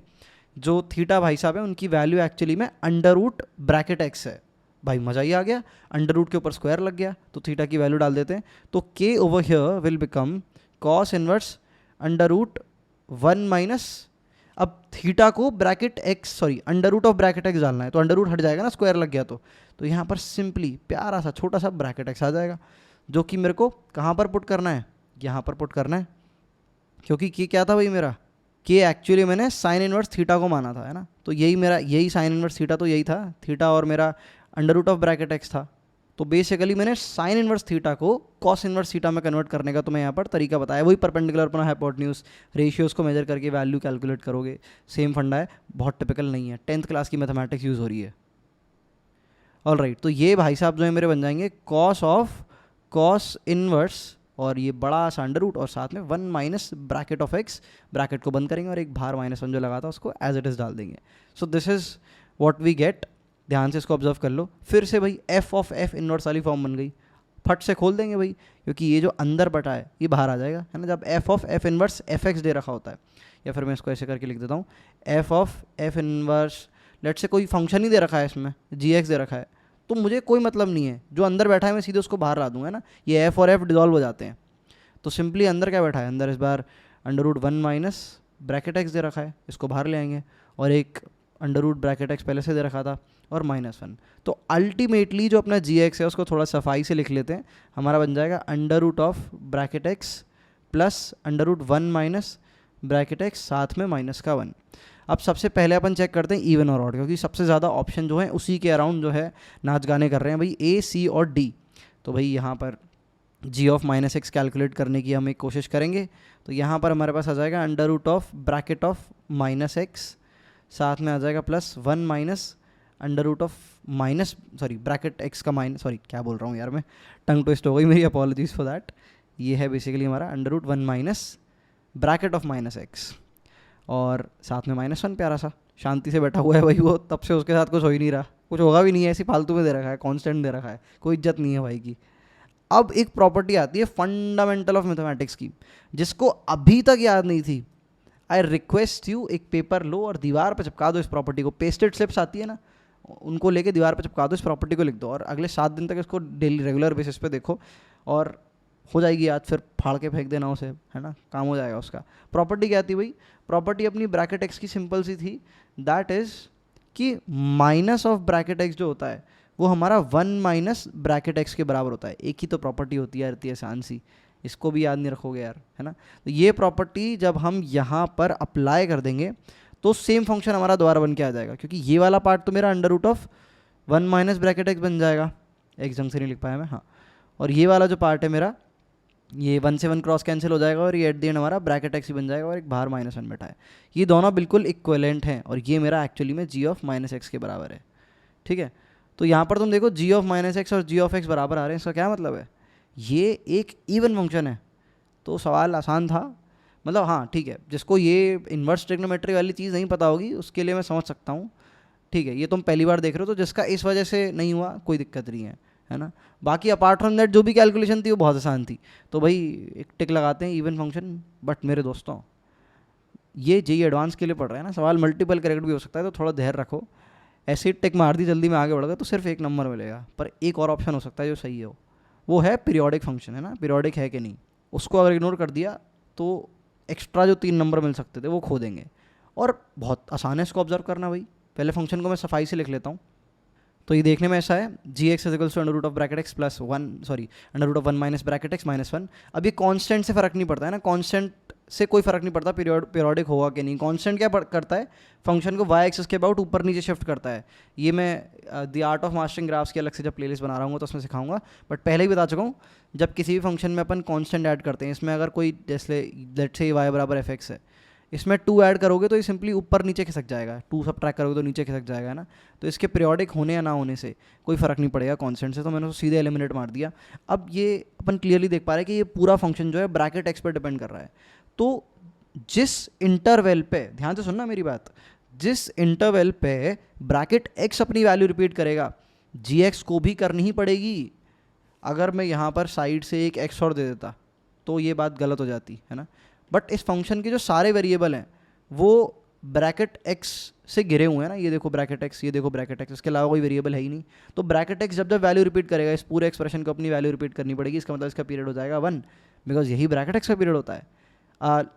जो थीटा भाई साहब है उनकी वैल्यू एक्चुअली में अंडर रूट ब्रैकेट एक्स है. भाई मज़ा ही आ गया, अंडर रूट के ऊपर स्क्वायर लग गया, तो थीटा की वैल्यू डाल देते हैं. तो के over here will become cos inverse under root 1 minus, अब थीटा को bracket x under root of bracket x डालना है, तो अंडर रूट हट जाएगा ना, स्क्वायर लग गया. तो यहाँ पर सिंपली प्यारा सा छोटा सा ब्रैकेट एक्स आ जाएगा, जो कि मेरे को कहाँ पर पुट करना है, यहाँ पर पुट करना है. क्योंकि के क्या था भाई मेरा, के एक्चुअली मैंने साइन इनवर्स थीटा को माना था, है ना. तो यही साइन इनवर्स थीटा तो यही था, थीटा और मेरा under root of bracket x था. तो बेसिकली मैंने साइन इनवर्स थीटा को कॉस इनवर्स थीटा में कन्वर्ट करने का तुम्हें यहाँ पर तरीका बताया. वही परपेंडिकुलर अपना हाइपोटेन्यूज रेशियोज को मेजर करके वैल्यू कैलकुलेट करोगे. सेम फंडा है, बहुत टिपिकल नहीं है, 10th क्लास की मैथमेटिक्स यूज़ हो रही है. ऑलराइट, तो ये भाई साहब जो है मेरे बन जाएंगे कॉस ऑफ कॉस इनवर्स और ये बड़ा सा अंडर रूट और साथ में 1 minus bracket of x. Bracket को बंद करेंगे और एक बाहर -1 जो लगा था उसको एज इट इज़ डाल देंगे. So this is what we get. ध्यान से इसको ऑब्जर्व कर लो. फिर से भाई एफ ऑफ एफ इनवर्स वाली फॉर्म बन गई, फट से खोल देंगे भाई, क्योंकि ये जो अंदर बटा है ये बाहर आ जाएगा, है ना. जब f of f inverse f x दे रखा होता है, या फिर मैं इसको ऐसे करके लिख देता हूँ, f of f inverse, let से कोई फंक्शन ही दे रखा है इसमें, जी एक्स दे रखा है, तो मुझे कोई मतलब नहीं है, जो अंदर बैठा है मैं सीधे उसको बाहर ला दूंगा, है ना. ये एफ और एफ डिजॉल्व हो जाते हैं. तो सिंपली अंदर क्या बैठा है, अंदर इस बार under root 1 minus bracket x दे रखा है, इसको बाहर ले आएंगे, और एक अंडर रूट ब्रैकेट एक्स पहले से दे रखा था और -1. तो अल्टीमेटली जो अपना जी एक्स है उसको थोड़ा सफाई से लिख लेते हैं. हमारा बन जाएगा under root of bracket x plus under root 1 minus bracket x साथ में -1. अब सबसे पहले अपन चेक करते हैं इवन और ऑड, क्योंकि सबसे ज़्यादा ऑप्शन जो है उसी के अराउंड जो है नाच गाने कर रहे हैं भाई, ए सी और डी. तो भाई यहाँ पर जी ऑफ -x कैलकुलेट करने की हम एक कोशिश करेंगे. तो यहाँ पर हमारे पास आ जाएगा under root of bracket of -x साथ में आ जाएगा plus 1 minus under root of minus bracket x का माइनस, क्या बोल रहा हूँ यार मैं, टंग ट्विस्ट हो गई मेरी, अपॉलॉजीज फॉर दैट। ये है बेसिकली हमारा under root 1 minus bracket of minus x, और साथ में -1 प्यारा सा शांति से बैठा हुआ है भाई वो, तब से उसके साथ कुछ हो ही नहीं रहा, कुछ होगा भी नहीं है, ऐसी फालतू में दे रखा है, कांस्टेंट दे रखा है, कोई इज्जत नहीं है भाई की। अब एक प्रॉपर्टी आती है फंडामेंटल ऑफ मैथमेटिक्स की, जिसको अभी तक याद नहीं थी। आई रिक्वेस्ट यू, एक पेपर लो और दीवार पर चिपका दो इस प्रॉपर्टी को, पेस्टेड स्लिप्स आती है ना, उनको लेके दीवार पर चिपका दो, इस प्रॉपर्टी को लिख दो, और अगले 7 दिन तक इसको डेली रेगुलर बेसिस पे देखो, और हो जाएगी याद, फिर फाड़ के फेंक देना उसे, है ना, काम हो जाएगा उसका। प्रॉपर्टी क्या थी भाई? प्रॉपर्टी अपनी ब्रैकेट एक्स की सिंपल सी थी, दैट इज़ कि माइनस ऑफ ब्रैकेट एक्स जो होता है वो हमारा 1 माइनस ब्रैकेट एक्स के बराबर होता है। एक ही तो प्रॉपर्टी होती है, रहती है आसान सी, इसको भी याद नहीं रखोगे यार, है ना। तो ये प्रॉपर्टी जब हम यहाँ पर अप्लाई कर देंगे तो सेम फंक्शन हमारा दोबारा बन के आ जाएगा, क्योंकि ये वाला पार्ट तो मेरा under root of 1 minus bracket x बन जाएगा, एक्स ढंग से नहीं लिख पाया मैं, हाँ, और ये वाला जो पार्ट है मेरा, ये 1 से 1 क्रॉस कैंसिल हो जाएगा, और ये एट द एंड हमारा ब्रैकेट एक्स ही बन जाएगा, और एक बाहर -1 बैठा है। ये दोनों बिल्कुल इक्वलेंट हैं, और ये मेरा एक्चुअली में g ऑफ माइनस एक्स के बराबर है, ठीक है। तो यहाँ पर तुम देखो g ऑफ माइनस एक्स और g ऑफ एक्स बराबर आ रहे हैं, इसका क्या मतलब है? ये एक इवन फंक्शन है। तो सवाल आसान था, मतलब हाँ ठीक है, जिसको ये इन्वर्स ट्रिग्नोमेट्री वाली चीज़ नहीं पता होगी उसके लिए मैं समझ सकता हूँ, ठीक है, ये तुम पहली बार देख रहे हो, तो जिसका इस वजह से नहीं हुआ कोई दिक्कत नहीं है ना। बाकी अपार्ट फ्रॉम दैट जो भी कैलकुलेशन थी वो बहुत आसान थी, तो भाई एक टिक लगाते हैं इवन फंक्शन। बट मेरे दोस्तों, ये जेई एडवांस के लिए पढ़ रहे हैं ना, सवाल मल्टीपल करेक्ट भी हो सकता है, तो थोड़ा धैर्य रखो। ऐसे टिक मार दी जल्दी में आगे बढ़ गए तो सिर्फ 1 नंबर मिलेगा, पर एक और ऑप्शन हो सकता है जो सही है, वो है पीरियोडिक फंक्शन, है ना, पीरियोडिक है कि नहीं, उसको अगर इग्नोर कर दिया तो एक्स्ट्रा जो 3 नंबर मिल सकते थे वो खो देंगे। और बहुत आसान है इसको ऑब्जर्व करना भाई, पहले फंक्शन को मैं सफाई से लिख लेता हूँ। तो ये देखने में ऐसा है, g x equals to under root of bracket x plus 1, under root of 1 minus bracket x -1। अब ये कांस्टेंट से फ़र्क नहीं पड़ता है ना, कांस्टेंट से कोई फ़र्क नहीं पड़ता पीरियोडिक होगा कि नहीं। कांस्टेंट क्या करता है, फंक्शन को वाई एक्सिस के अबाउट ऊपर नीचे शिफ्ट करता है। ये मैं the art of mastering graphs की अलग से जब प्लेलिस्ट बना रहा हूँ तो उसमें सिखाऊंगा, बट पहले ही बता चुका हूँ, जब किसी भी फंक्शन में अपन कांस्टेंट ऐड करते हैं, इसमें अगर कोई जैसे लेट्स से y बराबर एफ एक्स है, इसमें 2 ऐड करोगे तो ये सिंपली ऊपर नीचे खिसक जाएगा, 2 सब्ट्रैक्ट करोगे तो नीचे खिसक जाएगा, है ना। तो इसके पीरियोडिक होने या ना होने से कोई फ़र्क नहीं पड़ेगा कांस्टेंट से, तो मैंने उसको सीधे एलिमिनेट मार दिया। अब ये अपन क्लियरली देख पा रहे हैं कि ये पूरा फंक्शन जो है ब्रैकेट एक्स पर डिपेंड कर रहा है। तो जिस इंटरवल पे, ध्यान से सुनना मेरी बात, जिस इंटरवल पे ब्रैकेट एक्स अपनी वैल्यू रिपीट करेगा, जी एक्स को भी करनी ही पड़ेगी। अगर मैं यहाँ पर साइड से एक एक्स और दे देता तो ये बात गलत हो जाती, है ना। बट इस फंक्शन के जो सारे वेरिएबल हैं वो ब्रैकेट एक्स से घिरे हुए हैं ना, ये देखो ब्रैकेट एक्स, ये देखो ब्रैकेट एक्स, इसके अलावा कोई वेरिएबल है ही नहीं। तो ब्रैकेट एक्स जब जब वैल्यू रिपीट करेगा, इस पूरे एक्सप्रेशन को अपनी वैल्यू रिपीट करनी पड़ेगी, इसका मतलब इसका पीरियड हो जाएगा 1, बिकॉज यही ब्रैकेट एक्स का पीरियड होता है।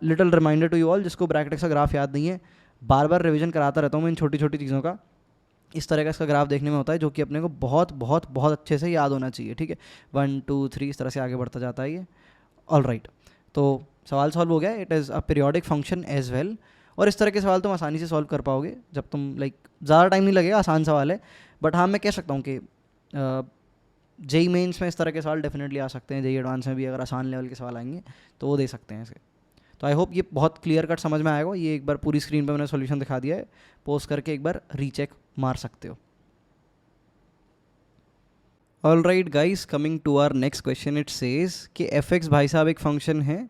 Little reminder to you all, जिसको ब्रैकेट एक्स का ग्राफ याद नहीं है, बार बार रिविजन कराता रहता हूँ मैं इन छोटी छोटी चीज़ों का। इस तरह का इसका ग्राफ देखने में होता है, जो कि अपने को बहुत बहुत बहुत अच्छे से याद होना चाहिए, ठीक है। 1 2 3 इस तरह से आगे बढ़ता जाता है ये, ऑल राइट। तो सवाल सॉल्व हो गया, it is a periodic function as well. और इस तरह के सवाल तुम आसानी से सॉल्व कर पाओगे जब तुम ज़्यादा टाइम नहीं लगेगा, आसान सवाल है। बट हाँ, मैं कह सकता हूँ कि जेई मेंस में इस तरह के सवाल डेफिनेटली आ सकते हैं, जेई एडवांस में भी अगर आसान लेवल के सवाल आएंगे तो वो दे सकते हैं इसके। तो आई होप ये बहुत क्लियर कट समझ में आएगा। ये एक बार पूरी स्क्रीन पे मैंने सॉल्यूशन दिखा दिया है, पोस्ट करके एक बार रीचेक मार सकते हो। All right guys, coming to our next question, it says कि एफ एक्स भाई साहब एक फंक्शन है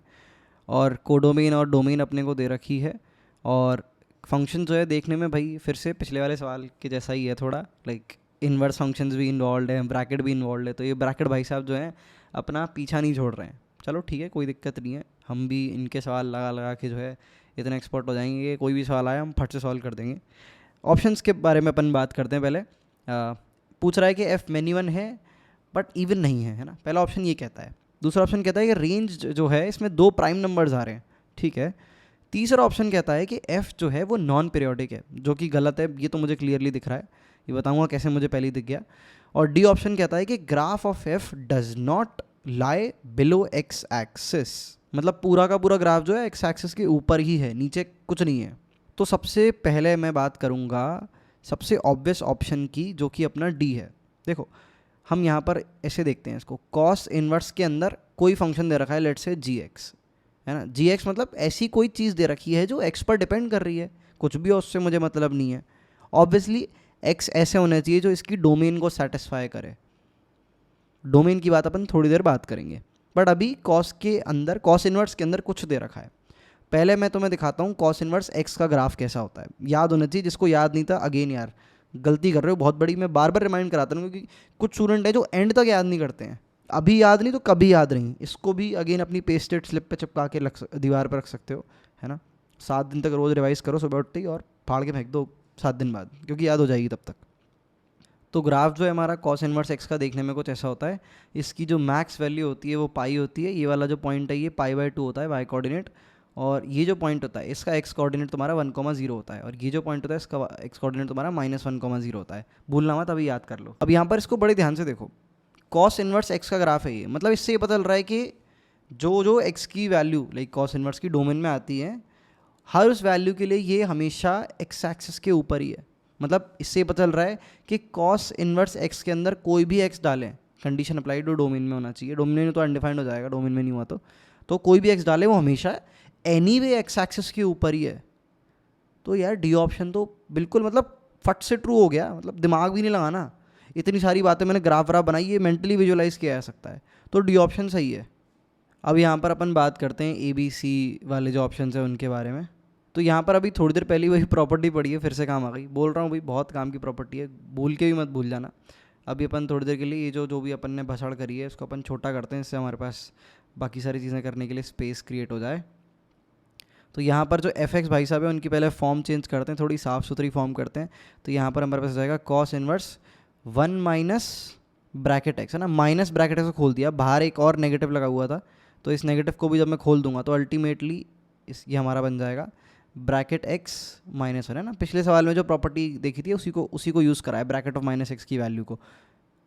और कोडोमेन और डोमेन अपने को दे रखी है, और फंक्शन जो है देखने में भाई फिर से पिछले वाले सवाल के जैसा ही है थोड़ा, इन्वर्स फंक्शंस भी इन्वॉल्व है, ब्रैकेट भी इन्वॉल्व है। तो ये ब्रैकेट भाई साहब जो है अपना पीछा नहीं छोड़ रहे हैं। चलो ठीक है, कोई दिक्कत नहीं है, हम भी इनके सवाल लगा लगा के जो है इतने एक्सपर्ट हो जाएंगे, कोई भी सवाल आया हम फट से सॉल्व कर देंगे। ऑप्शंस के बारे में अपन बात करते हैं पहले। पूछ रहा है कि एफ मेनी वन है बट इवन नहीं है, है ना। पहला ऑप्शन ये कहता है। दूसरा ऑप्शन कहता है कि रेंज जो है इसमें 2 प्राइम नंबर्स आ रहे हैं, ठीक है। तीसरा ऑप्शन कहता है कि एफ जो है वो नॉन पीरियोडिक है, जो कि गलत है। ये तो मुझे क्लियरली दिख रहा है, ये बताऊंगा कैसे, मुझे पहले ही दिख गया। और डी ऑप्शन कहता है कि graph of F does not lie below x axis, मतलब पूरा का पूरा ग्राफ जो है एक्स एक्सिस के ऊपर ही है, नीचे कुछ नहीं है। तो सबसे पहले मैं बात करूँगा सबसे ऑब्वियस ऑप्शन की, जो कि अपना डी है। देखो हम यहाँ पर ऐसे देखते हैं इसको, कॉस इनवर्स के अंदर कोई फंक्शन दे रखा है, लेट्स से जी एक्स, है ना। जी एक्स मतलब ऐसी कोई चीज़ दे रखी है जो एक्स पर डिपेंड कर रही है, कुछ भी हो उससे मुझे मतलब नहीं है। ऑब्वियसली एक्स ऐसे होना चाहिए जो इसकी डोमेन को सेटिस्फाई करे। डोमेन की बात अपन थोड़ी देर बात करेंगे, बट अभी कॉस के अंदर, कॉस इन्वर्स के अंदर कुछ दे रखा है। पहले मैं तुम्हें दिखाता हूँ कॉस इन्वर्स एक्स का ग्राफ कैसा होता है। याद होना चाहिए, जिसको याद नहीं था अगेन यार गलती कर रहे हो बहुत बड़ी, मैं बार बार रिमाइंड कराता हूँ क्योंकि कुछ स्टूडेंट है जो एंड तक याद नहीं करते हैं। अभी याद नहीं तो कभी याद नहीं। इसको भी अगेन अपनी पेस्टेड स्लिप पे चिपका के दीवार पर रख सकते हो, है ना। 7 दिन तक रोज़ रिवाइज करो सुबह उठते ही, और फाड़ के फेंक दो 7 दिन बाद, क्योंकि याद हो जाएगी तब तक। तो ग्राफ जो है हमारा कॉस इनवर्स एक्स का देखने में कुछ ऐसा होता है। इसकी जो मैक्स वैल्यू होती है वो पाई होती है। ये वाला जो पॉइंट है ये पाई/2 होता है वाई कोऑर्डिनेट, और ये जो पॉइंट होता है इसका एक्स कोऑर्डिनेट तुम्हारा 1,0 होता है, और ये जो पॉइंट होता है इसका एक्स कोऑर्डिनेट तुम्हारा -1,0 होता है। भूलना मत, अभी याद कर लो। अब यहाँ पर इसको बड़े ध्यान से देखो, कॉस इनवर्स एक्स का ग्राफ है ये। मतलब इससे ये पता चल रहा है कि जो जो एक्स की वैल्यू लाइक कॉस इनवर्स की डोमेन में आती है, हर उस वैल्यू के लिए ये हमेशा एक्स एक्सिस के ऊपर ही है। मतलब इससे पता चल रहा है कि कॉस इनवर्स एक्स के अंदर कोई भी एक्स डालें, कंडीशन अप्लाई टू डोमेन में होना चाहिए। डोमेन में तो अनडिफाइंड हो जाएगा, डोमेन में नहीं हुआ तो कोई भी एक्स डाले वो हमेशा एनीवे एक्स एक्सिस के ऊपर ही है। तो यार डी ऑप्शन तो बिल्कुल मतलब फट से ट्रू हो गया, मतलब दिमाग भी नहीं लगाना। इतनी सारी बातें मैंने ग्राफ व्राफ बनाई, ये मेंटली विजुअलाइज किया जा सकता है, तो डी ऑप्शन सही है। अब यहाँ पर अपन बात करते हैं ए बी सी वाले जो ऑप्शन हैं उनके बारे में। तो यहाँ पर अभी थोड़ी देर पहले वही प्रॉपर्टी पड़ी है, फिर से काम आ गई। बोल रहा हूँ भाई बहुत काम की प्रॉपर्टी है, भूल के भी मत भूल जाना। अभी अपन थोड़ी देर के लिए ये जो भी अपन ने भसड़ करी है उसको अपन छोटा करते हैं, इससे हमारे पास बाकी सारी चीज़ें करने के लिए स्पेस क्रिएट हो जाए। तो यहाँ पर जो एफ एक्स भाई साहब है उनकी पहले फॉर्म चेंज करते हैं, थोड़ी साफ़ सुथरी फॉर्म करते हैं। तो यहाँ पर हमारे पास जाएगा cos inverse 1 minus bracket x, है ना। माइनस ब्रैकेट एक्स को खोल दिया, बाहर एक और नेगेटिव लगा हुआ था, तो इस नेगेटिव को भी जब मैं खोल दूंगा तो अल्टीमेटली ये हमारा बन जाएगा ब्रैकेट एक्स -1, है ना। पिछले सवाल में जो प्रॉपर्टी देखी थी उसी को यूज़ करा है, ब्रैकेट ऑफ -x की वैल्यू को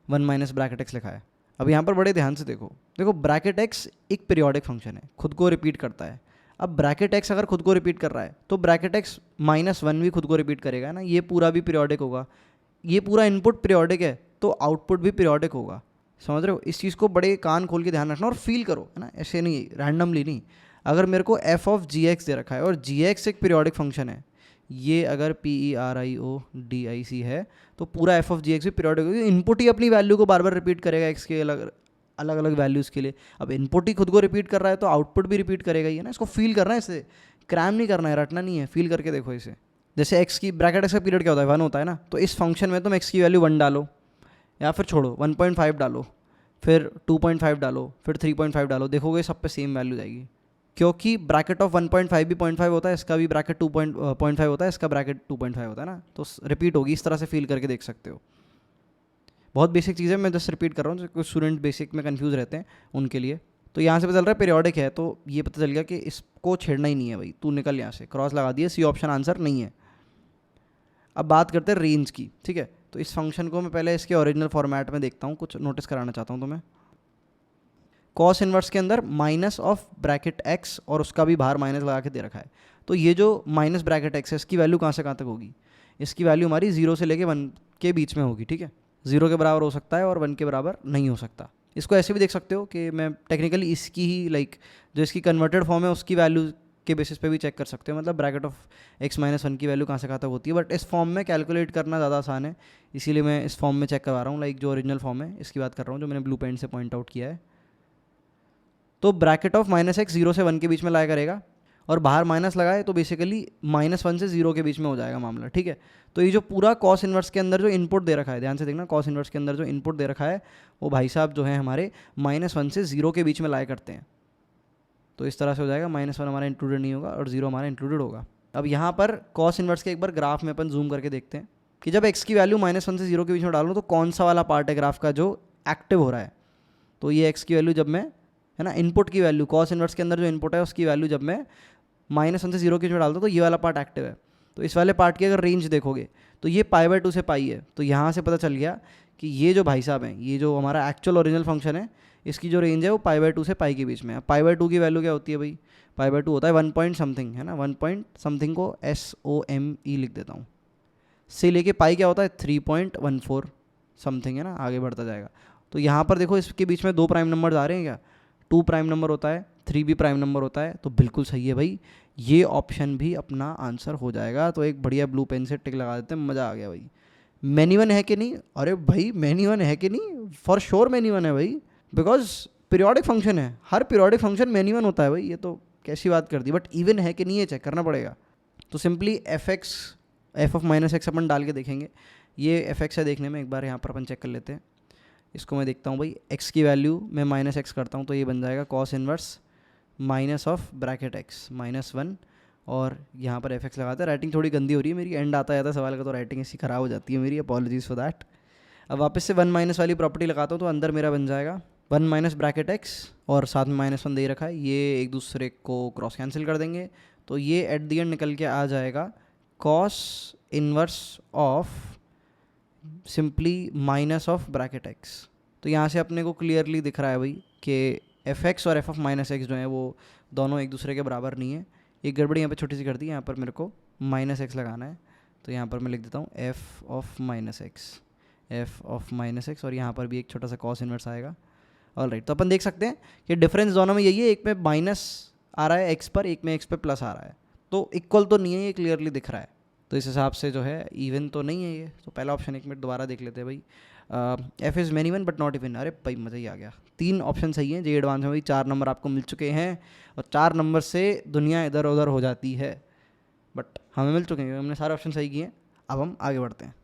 1 माइनस ब्रैकेट एक्स लिखा है। अब यहाँ पर बड़े ध्यान से देखो ब्रैकेट एक्स एक पीरियोडिक फंक्शन है, खुद को रिपीट करता है। अब ब्रैकेट एक्स अगर खुद को रिपीट कर रहा है तो ब्रैकेट एक्स -1 भी खुद को रिपीट करेगा ना, ये पूरा भी पीरियोडिक होगा। ये पूरा इनपुट पीरियोडिक है तो आउटपुट भी पीरियोडिक होगा, समझ रहे हो। इस चीज़ को बड़े कान खोल के ध्यान रखना और फील करो, है ना, ऐसे नहीं रैंडमली नहीं। अगर मेरे को एफ ऑफ जी एक्स दे रखा है और जी एक्स एक पीरियोडिक फंक्शन है, ये अगर PERIODIC है तो पूरा एफ ऑफ जी एक्स भी पीरियोडिक होगा। इनपुट ही अपनी वैल्यू को बार बार रिपीट करेगा एक्स के अलग अलग वैल्यूज़ के लिए। अब इनपुट ही खुद को रिपीट कर रहा है तो आउटपुट भी रिपीट करेगा ही, है ना। इसको फील करना है, इसे क्रैम नहीं करना है, रटना नहीं है, फील करके देखो इसे। जैसे एक्स की ब्रैकेट एक्स का पीरियड क्या होता है, 1 होता है ना। तो इस फंक्शन में तुम एक्स की वैल्यू 1 डालो, या फिर छोड़ो 1.5 डालो, फिर 2.5 डालो, फिर 3.5 डालो, देखोगे सब पे सेम वैल्यू जाएगी। क्योंकि ब्रैकेट ऑफ 1.5 भी 0.5 होता है, इसका भी ब्रैकेट 2.5 होता है, इसका ब्रैकेट 2.5 होता है ना, तो रिपीट होगी। इस तरह से फील करके देख सकते हो। बहुत बेसिक चीज़ है, मैं जस्ट रिपीट कर रहा हूँ, कुछ स्टूडेंट बेसिक में कंफ्यूज रहते हैं उनके लिए। तो यहाँ से पता चल रहा है पीरियोडिक है, तो ये पता चल गया कि इसको छेड़ना ही नहीं है भाई, तू निकल यहाँ से, क्रॉस लगा दिया, सी ऑप्शन आंसर नहीं है। अब बात करते हैं रेंज की, ठीक है। तो इस फंक्शन को मैं पहले इसके ओरिजिनल फॉर्मेट में देखता हूँ, कुछ नोटिस कराना चाहता हूँ तुम्हें। कॉस इनवर्स के अंदर माइनस ऑफ ब्रैकेट एक्स और उसका भी बाहर माइनस लगा के दे रखा है। तो ये जो माइनस ब्रैकेट एक्स है इसकी वैल्यू कहाँ से कहाँ तक होगी, इसकी वैल्यू हमारी 0 से लेके 1 के बीच में होगी, ठीक है। 0 के बराबर हो सकता है और 1 के बराबर नहीं हो सकता। इसको ऐसे भी देख सकते हो कि मैं टेक्निकली इसकी ही जो इसकी कन्वर्टेड फॉर्म है उसकी वैल्यू के बेसिस पे भी चेक कर सकते हो, मतलब ब्रैकेट ऑफ x -1 की वैल्यू कहाँ से कहाँ तक होती है। बट इस फॉर्म में कैलकुलेट करना ज़्यादा आसान है, इसीलिए मैं इस फॉर्म में चेक करवा रहा हूँ। जो ओरिजिनल फॉर्म है इसकी बात कर रहा हूँ, जो मैंने ब्लू पेंट से पॉइंट आउट किया है। तो ब्रैकेट ऑफ -x 0 से 1 के बीच में लाया करेगा, और बाहर माइनस लगाए तो बेसिकली -1 से 0 के बीच में हो जाएगा मामला, ठीक है। तो ये जो पूरा कॉस इनवर्स के अंदर जो इनपुट दे रखा है, ध्यान से देखना, कॉस इनवर्स के अंदर जो इनपुट दे रखा है वो भाई साहब जो है हमारे -1 से 0 के बीच में लाया करते हैं। तो इस तरह से हो जाएगा, -1 हमारा इंक्लूडेड नहीं होगा और 0 हमारा इंक्लूडेड होगा। अब यहाँ पर कॉस इनवर्स के एक बार ग्राफ में अपन जूम करके देखते हैं कि जब x की वैल्यू -1 से 0 के बीच में डालूँ तो कौन सा वाला पार्ट है ग्राफ का जो एक्टिव हो रहा है। तो ये x की वैल्यू जब मैं, है ना, इनपुट की वैल्यू कॉस इनवर्स के अंदर जो इनपुट है उसकी वैल्यू जब मैं -1 से 0 के बीच में डालता हूँ तो ये वाला पार्ट एक्टिव है। तो इस वाले पार्ट की अगर रेंज देखोगे तो ये π/2 से पाई है। तो यहाँ से पता चल गया कि ये जो भाई साहब हैं, ये जो हमारा एक्चुअल ओरिजिनल फंक्शन है, इसकी जो रेंज है वो π/2 से पाई के बीच में है। π/2 की वैल्यू क्या होती है भाई, π/2 होता है 1 पॉइंट समथिंग, है ना। 1 पॉइंट समथिंग को SOME लिख देता हूँ, से लेके पाई क्या होता है 3.14 समथिंग, है ना, आगे बढ़ता जाएगा। तो यहाँ पर देखो इसके बीच में 2 प्राइम नंबर आ रहे हैं क्या, 2 प्राइम नंबर होता है, 3 भी प्राइम नंबर होता है, तो बिल्कुल सही है भाई। ये ऑप्शन भी अपना आंसर हो जाएगा। तो एक बढ़िया ब्लू पेन से टिक लगा देते हैं, मज़ा आ गया भाई। मैनी वन है कि नहीं? अरे भाई मैनी वन है कि नहीं? फॉर श्योर मैनी वन है भाई, बिकॉज पीरियोडिक फंक्शन है, हर पीरियोडिक फंक्शन मैनी वन होता है भाई। ये तो कैसी बात कर दी, बट इवन है कि नहीं ये चेक करना पड़ेगा। तो simply f of minus x अपन डाल के देखेंगे। ये एफ एक्स है देखने में, एक बार यहाँ पर अपन चेक कर लेते हैं। इसको मैं देखता हूँ भाई, एक्स की वैल्यू मैं माइनस एक्स करता हूँ तो ये बन जाएगा cos inverse minus of bracket x -1, और यहाँ पर एफ एक्स लगाते हैं। राइटिंग थोड़ी गंदी हो रही है मेरी, एंड आता जाता सवाल का तो राइटिंग ऐसी ख़राब हो जाती है मेरी, अपॉलॉजीज़ फॉर दैट। अब वापस से 1 माइनस वाली प्रॉपर्टी लगाता हूँ तो अंदर मेरा बन जाएगा 1 माइनस ब्रैकेट एक्स और साथ में -1 दे रखा है, ये एक दूसरे को क्रॉस कैंसिल कर देंगे। तो ये एट दी एंड निकल के आ जाएगा cos inverse of simply minus of bracket x. तो यहाँ से अपने को क्लियरली दिख रहा है भाई कि एफ एक्स और एफ ऑफ माइनस एक्स जो है वो दोनों एक दूसरे के बराबर नहीं है। एक गड़बड़ी यहाँ पे छोटी सी कर दी, यहाँ पर मेरे को माइनस एक्स लगाना है, तो यहाँ पर मैं लिख देता हूँ एफ ऑफ माइनस एक्स, और यहाँ पर भी एक छोटा सा कॉस इनवर्स आएगा। ऑलराइट, तो अपन देख सकते हैं कि डिफरेंस दोनों में यही है, एक में माइनस आ रहा है एक्स पर, एक में एक्स पे प्लस आ रहा है, तो इक्वल तो नहीं है, ये क्लियरली दिख रहा है। तो इस हिसाब से जो है इवन तो नहीं है ये। तो पहला ऑप्शन एक मिनट दोबारा देख लेते हैं भाई। F is many one but not even. अरे भाई मज़ा ही आ गया, 3 ऑप्शन सही हैं। जे एडवांस में भाई 4 नंबर आपको मिल चुके हैं, और 4 नंबर से दुनिया इधर उधर हो जाती है, बट हमें मिल चुके हैं, हमने सारे ऑप्शन सही किए हैं। अब हम आगे बढ़ते हैं।